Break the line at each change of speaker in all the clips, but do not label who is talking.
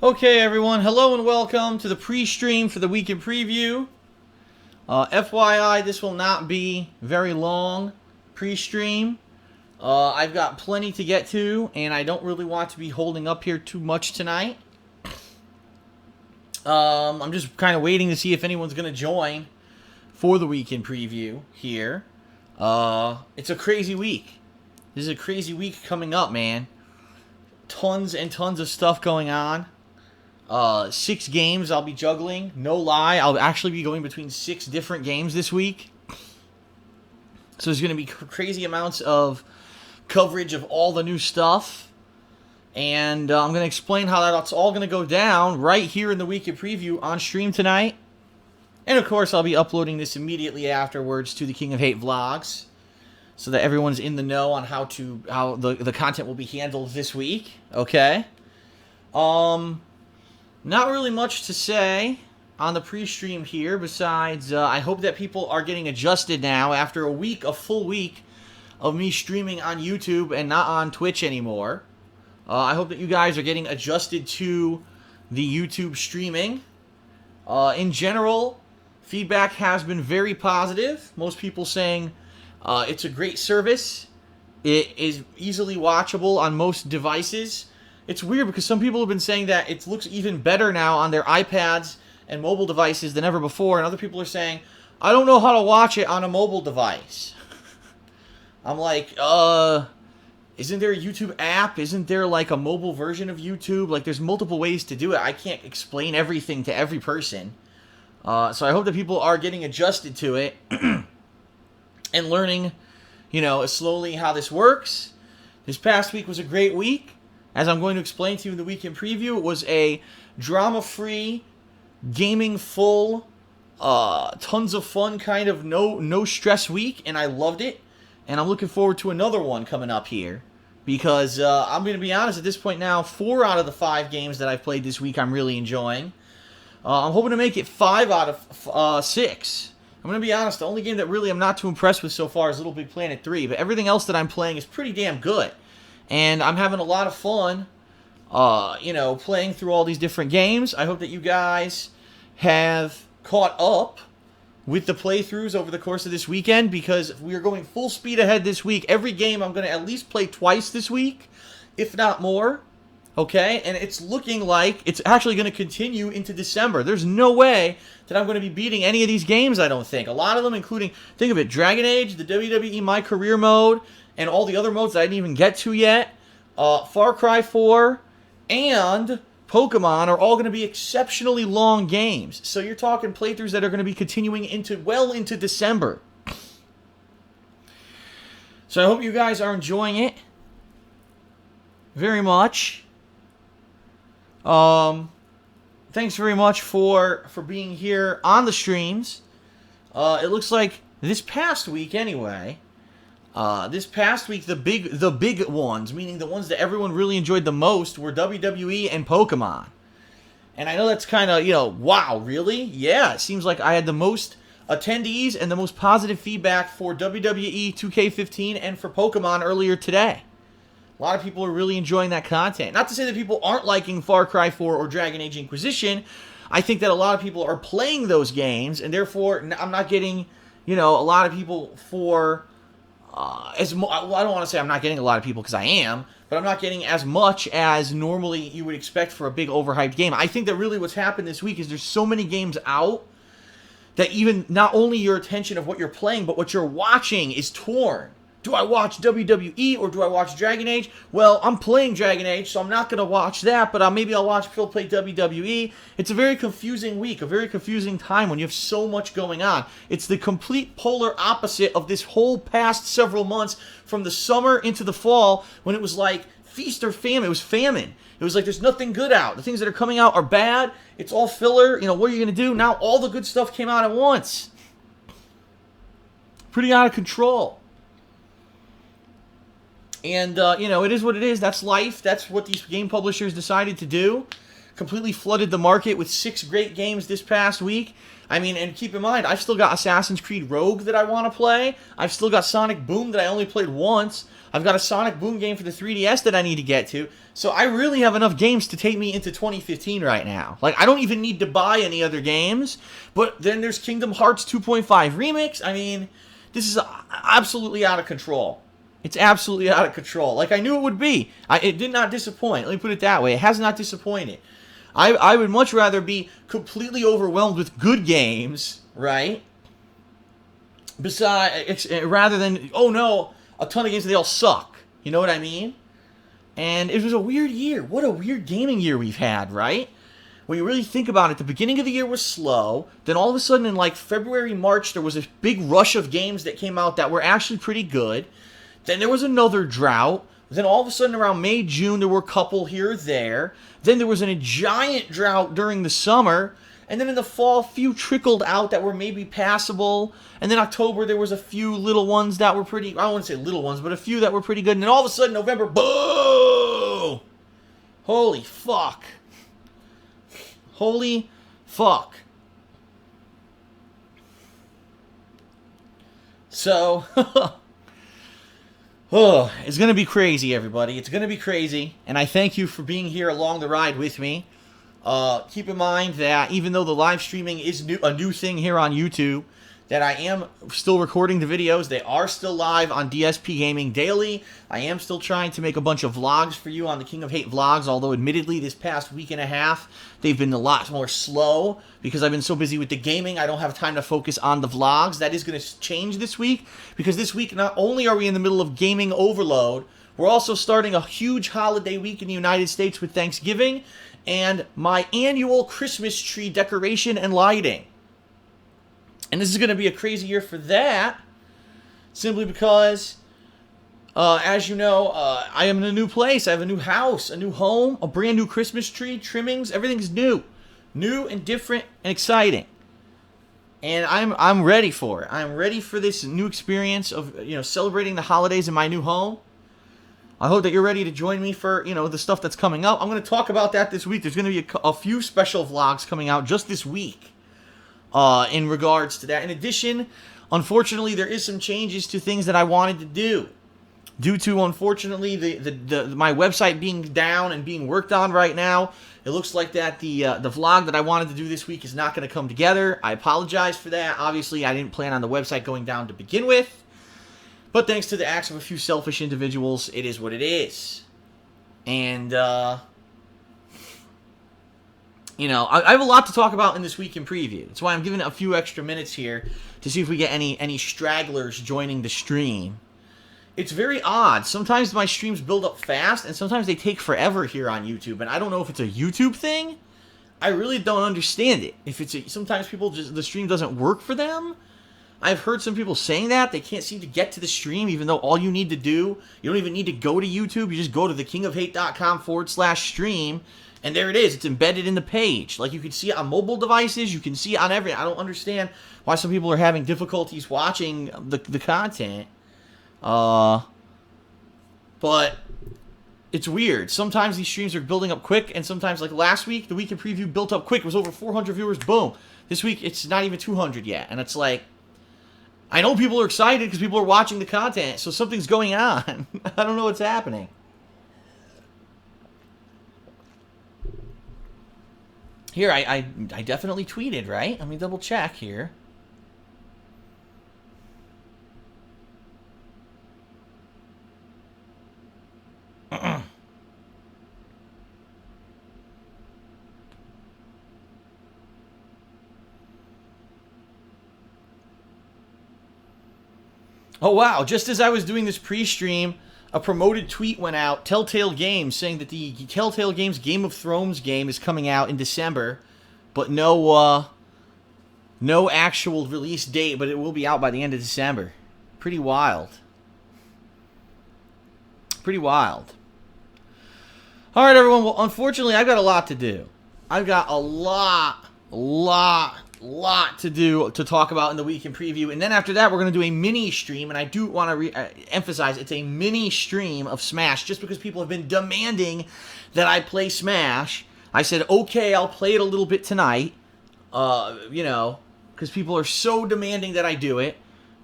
Okay, everyone. Hello and welcome to the pre-stream for the weekend preview. FYI, this will not be very long pre-stream. I've got plenty to get to, and I don't really want to be holding up here too much tonight. I'm just kind of waiting to see if anyone's going to join for the weekend preview here. It's a crazy week. This is a crazy week coming up, man. Tons and tons of stuff going on. 6 games I'll be juggling. No lie, I'll actually be going between 6 different games this week. So there's going to be crazy amounts of coverage of all the new stuff. And I'm going to explain how that's all going to go down right here in the weekend preview on stream tonight. And of course, I'll be uploading this immediately afterwards to the King of Hate vlogs, so that everyone's in the know on how the content will be handled this week. Okay. Not really much to say on the pre-stream here, besides I hope that people are getting adjusted now after a full week of me streaming on YouTube and not on Twitch anymore. I hope that you guys are getting adjusted to the YouTube streaming. In general, feedback has been very positive. Most people saying it's a great service. It is easily watchable on most devices. It's weird because some people have been saying that it looks even better now on their iPads and mobile devices than ever before, and other people are saying, I don't know how to watch it on a mobile device. I'm like, isn't there a YouTube app? Isn't there like a mobile version of YouTube? Like, there's multiple ways to do it. I can't explain everything to every person. So I hope that people are getting adjusted to it and learning, slowly how this works. This past week was a great week. As I'm going to explain to you in the weekend preview, it was a drama-free, gaming-full, tons of fun kind of no-stress week, and I loved it. And I'm looking forward to another one coming up here, because I'm going to be honest, at this point now, 4 out of the 5 games that I've played this week I'm really enjoying. I'm hoping to make it 5 out of 6. I'm going to be honest, the only game that really I'm not too impressed with so far is Little Big Planet 3, but everything else that I'm playing is pretty damn good. And I'm having a lot of fun, playing through all these different games. I hope that you guys have caught up with the playthroughs over the course of this weekend, because we are going full speed ahead this week. Every game I'm going to at least play twice this week, if not more. Okay? And it's looking like it's actually going to continue into December. There's no way that I'm going to be beating any of these games, I don't think. A lot of them, including, think of it, Dragon Age, the WWE My Career mode, and all the other modes that I didn't even get to yet, Far Cry 4, and Pokemon are all going to be exceptionally long games. So you're talking playthroughs that are going to be continuing well into December. So I hope you guys are enjoying it very much. Thanks very much for being here on the streams. It looks like this past week anyway. The big ones, meaning the ones that everyone really enjoyed the most, were WWE and Pokemon. And I know that's kind of, wow, really? Yeah, it seems like I had the most attendees and the most positive feedback for WWE 2K15 and for Pokemon earlier today. A lot of people are really enjoying that content. Not to say that people aren't liking Far Cry 4 or Dragon Age Inquisition. I think that a lot of people are playing those games, and therefore I'm not getting, a lot of people for... I don't want to say I'm not getting a lot of people, because I am, but I'm not getting as much as normally you would expect for a big overhyped game. I think that really what's happened this week is there's so many games out that even not only your attention of what you're playing, but what you're watching is torn. Do I watch WWE or do I watch Dragon Age? Well, I'm playing Dragon Age, so I'm not going to watch that, but maybe I'll watch Phil play WWE. It's a very confusing week, a very confusing time when you have so much going on. It's the complete polar opposite of this whole past several months, from the summer into the fall, when it was like feast or famine. It was famine. It was like there's nothing good out. The things that are coming out are bad. It's all filler. What are you going to do? Now all the good stuff came out at once. Pretty out of control. And, it is what it is. That's life. That's what these game publishers decided to do. completely flooded the market with 6 great games this past week. I mean, and keep in mind, I've still got Assassin's Creed Rogue that I want to play. I've still got Sonic Boom that I only played once. I've got a Sonic Boom game for the 3DS that I need to get to. So I really have enough games to take me into 2015 right now. Like, I don't even need to buy any other games. But then there's Kingdom Hearts 2.5 Remix. I mean, this is absolutely out of control. It's absolutely out of control. Like I knew it would be. It did not disappoint. Let me put it that way. It has not disappointed. I would much rather be completely overwhelmed with good games, right? Rather than, oh no, a ton of games, they all suck. You know what I mean? And it was a weird year. What a weird gaming year we've had, right? When you really think about it, the beginning of the year was slow. Then all of a sudden in like February, March, there was a big rush of games that came out that were actually pretty good. Then there was another drought. Then all of a sudden around May, June, there were a couple here or there. Then there was a giant drought during the summer. And then in the fall, a few trickled out that were maybe passable. And then October, there was a few little ones that were pretty, I don't want to say little ones, but a few that were pretty good. And then all of a sudden, November, boo! Holy fuck. Holy fuck. So, oh, it's going to be crazy, everybody. It's going to be crazy. And I thank you for being here along the ride with me. Keep in mind that even though the live streaming is a new thing here on YouTube, that I am still recording the videos. They are still live on DSP Gaming Daily. I am still trying to make a bunch of vlogs for you on the King of Hate vlogs, although admittedly this past week and a half, they've been a lot more slow because I've been so busy with the gaming, I don't have time to focus on the vlogs. That is going to change this week because this week not only are we in the middle of gaming overload, we're also starting a huge holiday week in the United States with Thanksgiving and my annual Christmas tree decoration and lighting. And this is going to be a crazy year for that, simply because, as you know, I am in a new place. I have a new house, a new home, a brand new Christmas tree, trimmings. Everything's new. New and different and exciting. And I'm ready for it. I'm ready for this new experience of, celebrating the holidays in my new home. I hope that you're ready to join me for, the stuff that's coming up. I'm going to talk about that this week. There's going to be a few special vlogs coming out just this week. In regards to that. In addition, unfortunately, there is some changes to things that I wanted to do. Due to, unfortunately, my website being down and being worked on right now, it looks like that the vlog that I wanted to do this week is not going to come together. I apologize for that. Obviously, I didn't plan on the website going down to begin with. But thanks to the acts of a few selfish individuals, it is what it is. And, I have a lot to talk about in this week in preview. That's why I'm giving it a few extra minutes here to see if we get any stragglers joining the stream. It's very odd. Sometimes my streams build up fast, and sometimes they take forever here on YouTube. And I don't know if it's a YouTube thing. I really don't understand it. Sometimes the stream doesn't work for them. I've heard some people saying that. They can't seem to get to the stream, even though all you need to do, you don't even need to go to YouTube. You just go to thekingofhate.com/stream. And there it is. It's embedded in the page. Like, you can see it on mobile devices. You can see it on everything. I don't understand why some people are having difficulties watching the content. But it's weird. Sometimes these streams are building up quick, and sometimes, like last week, the week in preview built up quick. It was over 400 viewers. Boom. This week, it's not even 200 yet. And it's like, I know people are excited because people are watching the content, so something's going on. I don't know what's happening. Here, I definitely tweeted, right? Let me double check here. Oh, wow. Just as I was doing this pre-stream, a promoted tweet went out, Telltale Games, saying that the Telltale Games Game of Thrones game is coming out in December, but no actual release date, but it will be out by the end of December. Pretty wild. Pretty wild. All right, everyone. Well, unfortunately, I've got a lot to do. I've got a lot to do to talk about in the week in preview. And then after that, we're going to do a mini stream. And I do want to emphasize it's a mini stream of Smash just because people have been demanding that I play Smash. I said, okay, I'll play it a little bit tonight, because people are so demanding that I do it.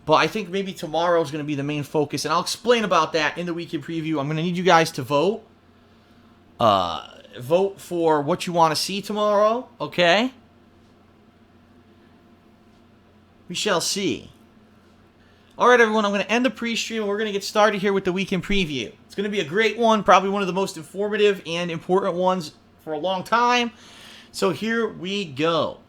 But I think maybe tomorrow is going to be the main focus, and I'll explain about that in the weekend preview. I'm going to need you guys to vote. Vote for what you want to see tomorrow, okay? We shall see. All right, everyone, I'm going to end the pre-stream, and we're going to get started here with the weekend preview. It's going to be a great one, probably one of the most informative and important ones for a long time. So here we go.